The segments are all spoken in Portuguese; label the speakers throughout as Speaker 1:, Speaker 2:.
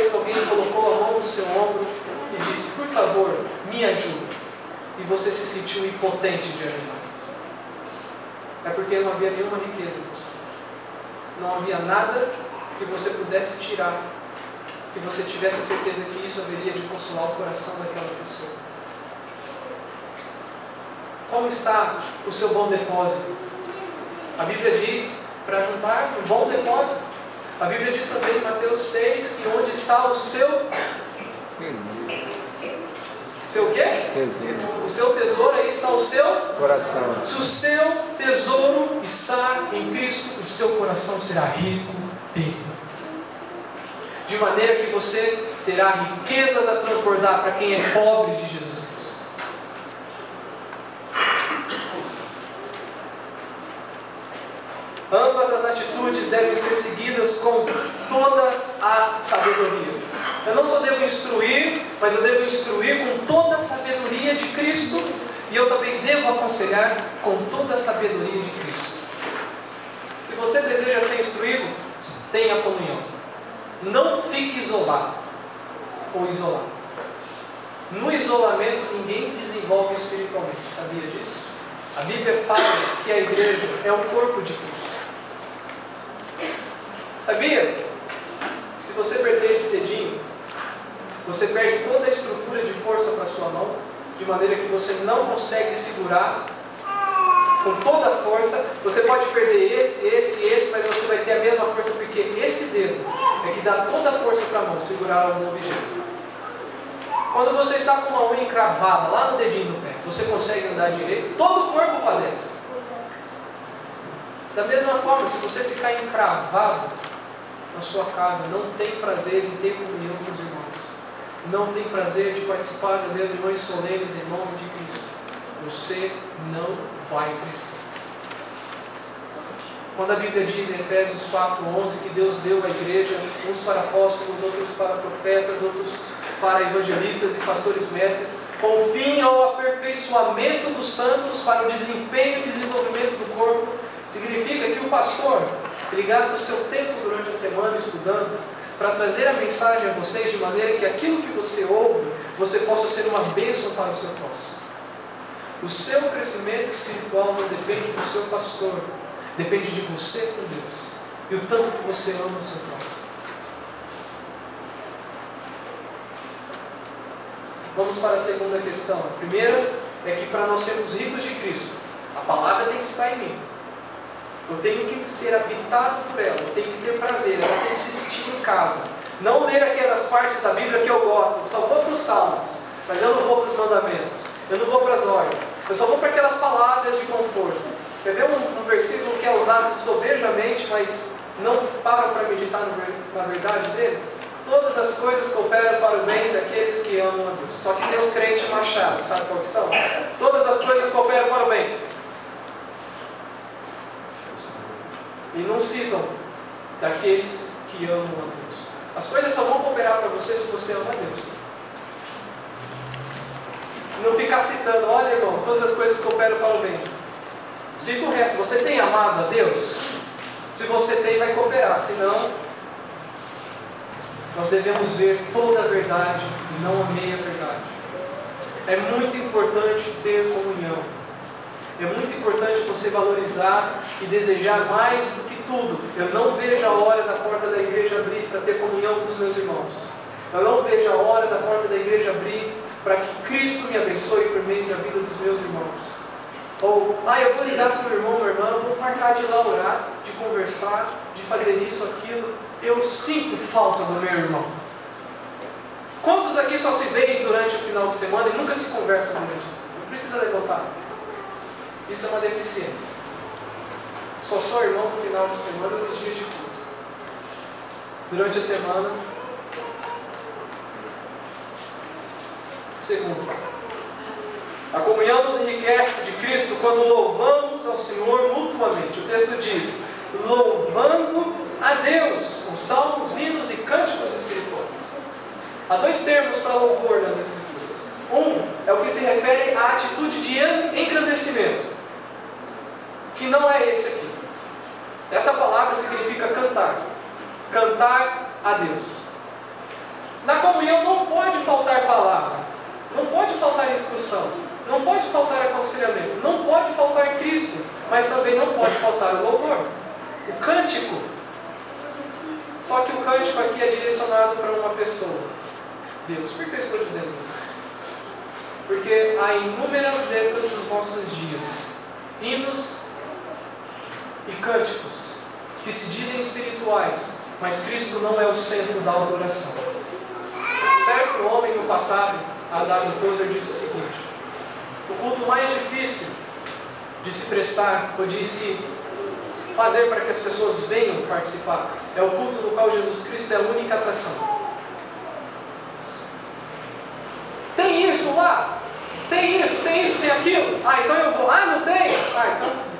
Speaker 1: vez que alguém colocou a mão no seu ombro e disse, por favor, me ajuda, e você se sentiu impotente de ajudar? É porque não havia nenhuma riqueza em você. Não havia nada que você pudesse tirar, que você tivesse a certeza que isso haveria de consolar o coração daquela pessoa. Como está o seu bom depósito? A Bíblia diz para juntar um bom depósito. A Bíblia diz também em Mateus 6 que onde está o seu... Seu quê?
Speaker 2: Tesouro.
Speaker 1: O seu tesouro, aí está o seu
Speaker 2: Coração.
Speaker 1: Se o seu tesouro está em Cristo, o seu coração será rico dele. De maneira que você terá riquezas a transbordar para quem é pobre de Jesus Cristo. Ambas as atitudes devem ser seguidas com toda a sabedoria. Eu não só devo instruir, mas eu devo instruir com toda a sabedoria de Cristo, e eu também devo aconselhar com toda a sabedoria de Cristo. Se você deseja ser instruído, tenha comunhão. Não fique isolado ou isolado. No isolamento ninguém desenvolve espiritualmente, sabia disso? A Bíblia fala que a igreja é o corpo de Cristo. Sabia? Se você perder esse dedinho, você perde toda a estrutura de força para a sua mão, de maneira que você não consegue segurar com toda a força. Você pode perder esse, mas você vai ter a mesma força, porque esse dedo é que dá toda a força para a mão segurar algum objeto. Quando você está com uma unha encravada lá no dedinho do pé, você consegue andar direito, todo o corpo padece. Da mesma forma, se você ficar encravado na sua casa, não tem prazer em ter comunhão com os irmãos, não tem prazer de participar das reuniões solenes em nome de Cristo, você não vai crescer. Quando a Bíblia diz em Efésios 4:11 que Deus deu à igreja uns para apóstolos, outros para profetas, outros para evangelistas e pastores mestres, com fim ao aperfeiçoamento dos santos para o desempenho e desenvolvimento do corpo, significa que o pastor, ele gasta o seu tempo durante a semana estudando para trazer a mensagem a vocês de maneira que aquilo que você ouve, você possa ser uma bênção para o seu próximo. O seu crescimento espiritual não depende do seu pastor, depende de você com Deus e o tanto que você ama o seu próximo. Vamos para a segunda questão. A primeira é que para nós sermos ricos de Cristo, a palavra tem que estar em mim. Eu tenho que ser habitado por ela, eu tenho que ter prazer, ela tem que se sentir em casa. Não ler aquelas partes da Bíblia que eu gosto, eu só vou para os salmos, mas eu não vou para os mandamentos, eu não vou para as ordens, eu só vou para aquelas palavras de conforto. Quer ver um versículo que é usado sobejamente, mas não para meditar na verdade dele? Todas as coisas cooperam para o bem daqueles que amam a Deus. Só que tem os crentes machados, sabe qual que são? Todas as coisas cooperam para o bem. E não citam daqueles que amam a Deus. As coisas só vão cooperar para você se você ama a Deus. Não ficar citando, olha irmão, todas as coisas cooperam para o bem. Cita o resto, você tem amado a Deus? Se você tem, vai cooperar, senão nós devemos ver toda a verdade e não a meia verdade. É muito importante ter comunhão. É muito importante você valorizar e desejar mais do que tudo. Eu não vejo a hora da porta da igreja abrir para ter comunhão com os meus irmãos. Eu não vejo a hora da porta da igreja abrir para que Cristo me abençoe por meio da vida dos meus irmãos. Ou, eu vou ligar para o meu irmão, minha irmã, vou marcar de ir lá orar, de conversar, de fazer isso, aquilo. Eu sinto falta do meu irmão. Quantos aqui só se veem durante o final de semana e nunca se conversam durante a semana? Não precisa levantar. Isso é uma deficiência. Só sou irmão no final de semana e nos dias de culto. Durante a semana. Segundo, a comunhão nos enriquece de Cristo quando louvamos ao Senhor mutuamente. O texto diz, louvando a Deus, com salmos, hinos e cânticos espirituais. Há dois termos para louvor nas Escrituras. Um é o que se refere à atitude de engrandecimento, que não é esse aqui. Essa palavra significa cantar. Cantar a Deus. faltar instrução, não pode faltar aconselhamento, não pode faltar Cristo, mas também não pode faltar o louvor, o cântico. Só que o cântico aqui é direcionado para uma pessoa, Deus. Por que eu estou dizendo isso? Porque há inúmeras letras dos nossos dias, hinos e cânticos, que se dizem espirituais, mas Cristo não é o centro da adoração. Certo homem no passado, A.W. Tozer, disse o seguinte: o culto mais difícil de se prestar ou de se fazer para que as pessoas venham participar é o culto no qual Jesus Cristo é a única atração. Tem isso lá? Tem isso, tem aquilo? Ah, então eu vou. Ah, não tem? Ah, então...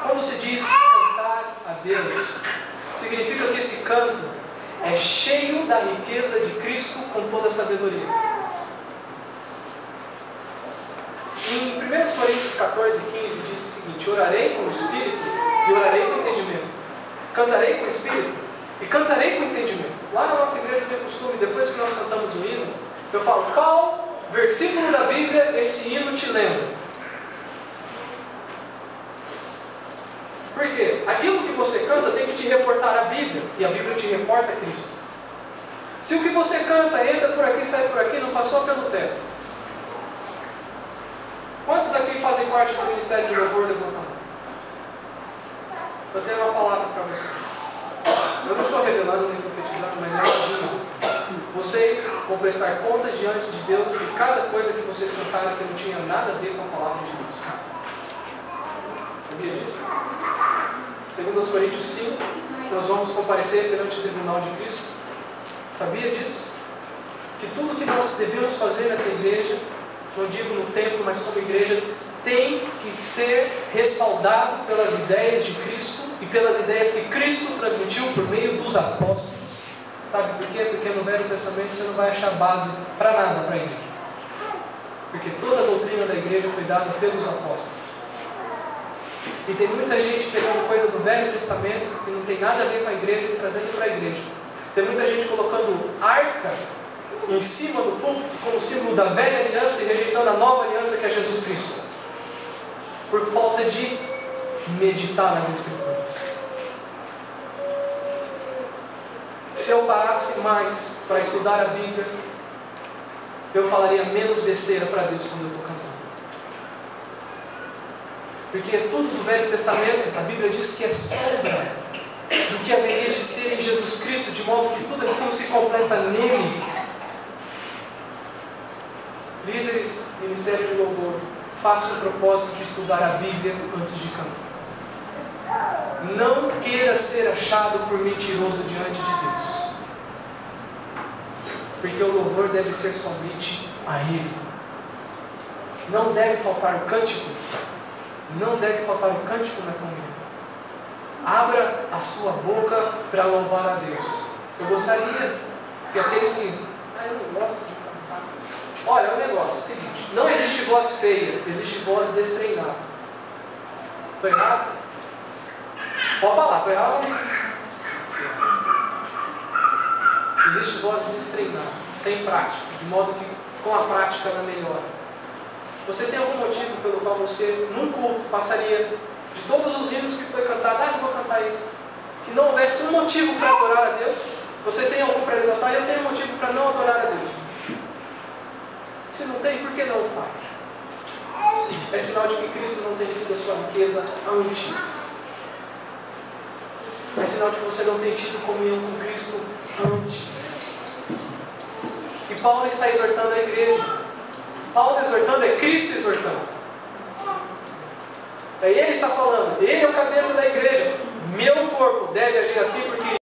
Speaker 1: Quando se diz cantar a Deus, significa que esse canto é cheio da riqueza de Cristo com toda a sabedoria. Em 1 Coríntios 14, 15 diz o seguinte: orarei com o Espírito e orarei com o entendimento. Cantarei com o Espírito e cantarei com o entendimento. Lá na nossa igreja tem costume, depois que nós cantamos o hino, eu falo: qual versículo da Bíblia esse hino te lembra? Por quê? Aquilo que você canta tem que te reportar a Bíblia, e a Bíblia te reporta a Cristo. Se o que você canta entra por aqui, sai por aqui, não passou pelo teto. Quantos aqui fazem parte do Ministério de Louvor? Levanta a mão. Eu tenho uma palavra para você. Eu não estou revelando nem profetizando, mas é um aviso. Vocês vão prestar contas diante de Deus de cada coisa que vocês cantaram que não tinha nada a ver com a palavra de Deus. Sabia disso? Segundo os Coríntios 5, nós vamos comparecer perante o tribunal de Cristo. Sabia disso? Que tudo que nós devemos fazer nessa igreja, não digo no templo, mas como igreja, tem que ser respaldado pelas ideias de Cristo e pelas ideias que Cristo transmitiu por meio dos apóstolos. Sabe por quê? Porque no Velho Testamento você não vai achar base para nada para a igreja. Porque toda a doutrina da igreja foi dada pelos apóstolos. E tem muita gente pegando coisa do Velho Testamento que não tem nada a ver com a igreja e trazendo para a igreja. Tem muita gente colocando arca em cima do púlpito como símbolo da velha aliança e rejeitando a nova aliança que é Jesus Cristo, por falta de meditar nas Escrituras. Se eu parasse mais para estudar a Bíblia, eu falaria menos besteira para Deus quando eu estou cantando. Porque tudo do Velho Testamento, a Bíblia diz que é sombra do que haveria de ser em Jesus Cristo, de modo que tudo aquilo se completa nele. Líderes, Ministério de Louvor, façam o propósito de estudar a Bíblia antes de cantar. Não queira ser achado por mentiroso diante de Deus. Porque o louvor deve ser somente a Ele. Não deve faltar o cântico. Não deve faltar o cântico na comunhão. Abra a sua boca para louvar a Deus. Eu gostaria que aqueles que... eu não gosto de cantar. Olha, é um negócio, seguinte. Não existe voz feia, existe voz destreinada. Estou errado? Pode falar, estou errado? Existe voz destreinada, sem prática, de modo que com a prática ela melhora. Você tem algum motivo pelo qual você, num culto, passaria de todos os hinos que foi cantado, eu vou cantar isso, que não houvesse um motivo para adorar a Deus? Você tem algum para levantar? Eu tenho um motivo para não adorar a Deus. Se não tem, por que não o faz? É sinal de que Cristo não tem sido a sua riqueza antes. É sinal de que você não tem tido comunhão com Cristo antes. E Paulo está exortando a igreja. Paulo exortando é Cristo exortando. Aí ele está falando, ele é o cabeça da igreja. Meu corpo deve agir assim porque